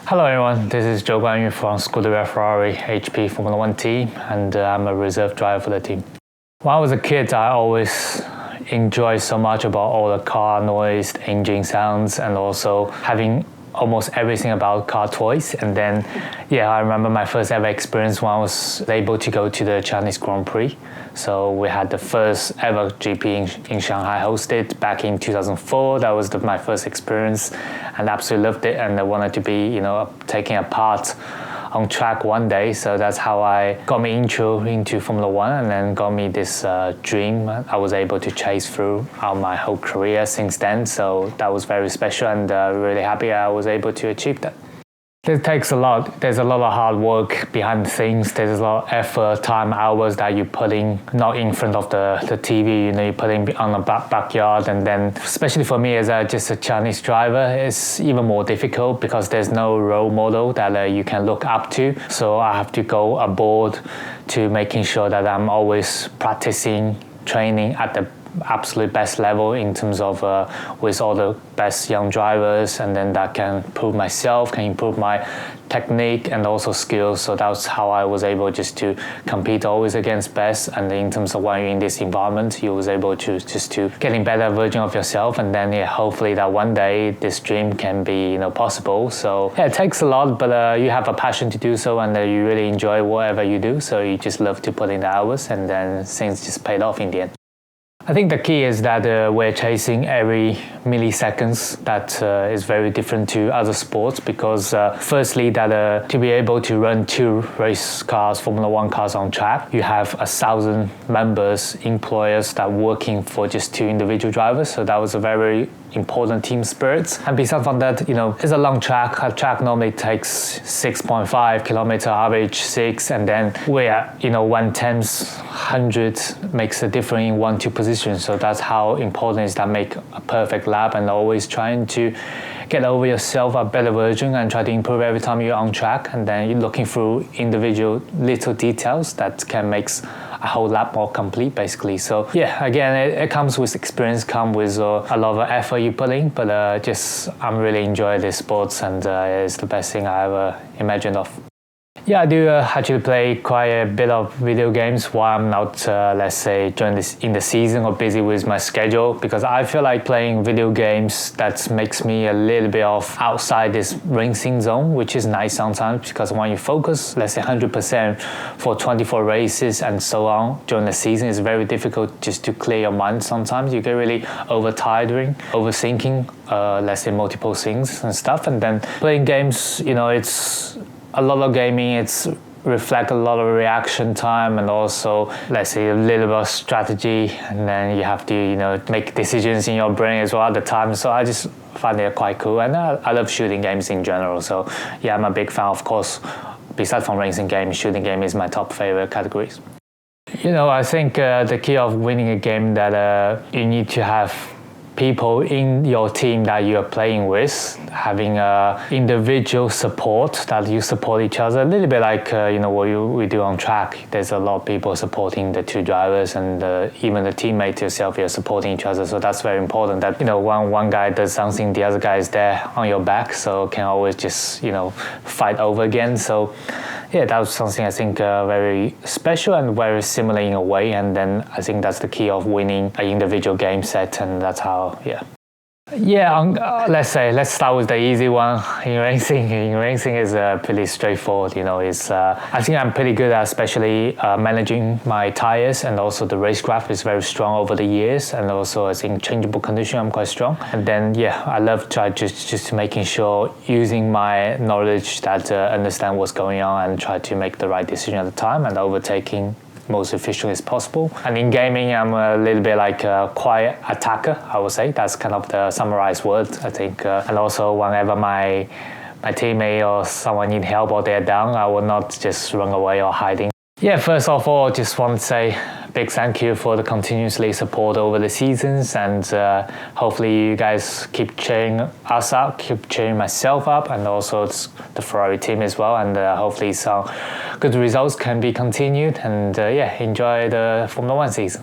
Hello everyone, this is Zhou Guanyu from Scuderia Ferrari HP Formula 1 team, and I'm a reserve driver for the team. When I was a kid, I always enjoyed so much about all the car noise, the engine sounds, and also having almost everything about car toys. And then, I remember my first ever experience when I was able to go to the Chinese Grand Prix. So we had the first ever GP in Shanghai hosted back in 2004. That was my first experience, and absolutely loved it. And I wanted to be, taking a part on track one day. So that's how I got my intro into Formula 1, and then got me this dream I was able to chase throughout my whole career since then. So that was very special, and really happy I was able to achieve that. It takes a lot. There's a lot of hard work behind the scenes. There's a lot of effort, time, hours that you put in, not in front of the TV, you put in on the backyard. And then, especially for me as just a Chinese driver, it's even more difficult because there's no role model that you can look up to. So I have to go aboard to making sure that I'm always practicing, training at the absolute best level in terms of with all the best young drivers, and then that can improve myself, can improve my technique and also skills. So that's how I was able just to compete always against best. And in terms of when you're in this environment, you was able to just to getting better version of yourself, and then hopefully that one day this dream can be possible. So it takes a lot, but you have a passion to do so, and you really enjoy whatever you do, so you just love to put in the hours, and then things just paid off in the end. I think the key is that we're chasing every milliseconds. That is very different to other sports, because firstly that to be able to run 2 race cars, Formula 1 cars on track, you have 1,000 members, employers that working for just 2 individual drivers. So that was a very important team spirit. And besides from that, it's a long track. A track normally takes 6.5 kilometer, average 6, and then where 1/10, 100 makes a difference in 1-2 positions. So that's how important it is that make a perfect lap, and always trying to get over yourself a better version and try to improve every time you're on track. And then you're looking through individual little details that can make a whole lap more complete, basically. So again, it comes with experience, comes with a lot of effort you put in, but I'm really enjoying this sports, and it's the best thing I ever imagined of. I do actually play quite a bit of video games while I'm not, let's say, in the season or busy with my schedule, because I feel like playing video games that makes me a little bit of outside this racing zone, which is nice sometimes, because when you focus, let's say 100% for 24 races and so on during the season, it's very difficult just to clear your mind. Sometimes you get really overthinking, let's say multiple things and stuff. And then playing games, it's a lot of gaming, it's reflect a lot of reaction time, and also, let's say, a little bit of strategy, and then you have to, make decisions in your brain as well at the time. So I just find it quite cool, and I love shooting games in general. So I'm a big fan, of course. Besides from racing games, shooting game is my top favorite categories. I think the key of winning a game that you need to have people in your team that you are playing with, having individual support, that you support each other, a little bit like what we do on track. There's a lot of people supporting the 2 drivers, and even the teammates yourself, you're supporting each other. So that's very important, that one guy does something, the other guy is there on your back, so can always just fight over again. So that was something I think very special and very similar in a way. And then I think that's the key of winning an individual game set, and that's how. Let's start with the easy one. In racing is pretty straightforward. I think I'm pretty good at especially managing my tires, and also the racecraft is very strong over the years, and also I think changeable condition I'm quite strong. And then I love try just making sure using my knowledge that understand what's going on, and try to make the right decision at the time, and overtaking most efficient as possible. And in gaming, I'm a little bit like a quiet attacker, I would say. That's kind of the summarized word, I think. And also, whenever my teammate or someone need help or they're down, I will not just run away or hiding. First of all, just want to say big thank you for the continuously support over the seasons, and hopefully you guys keep cheering us up, keep cheering myself up, and also the Ferrari team as well, and hopefully some good results can be continued, and enjoy the Formula 1 season.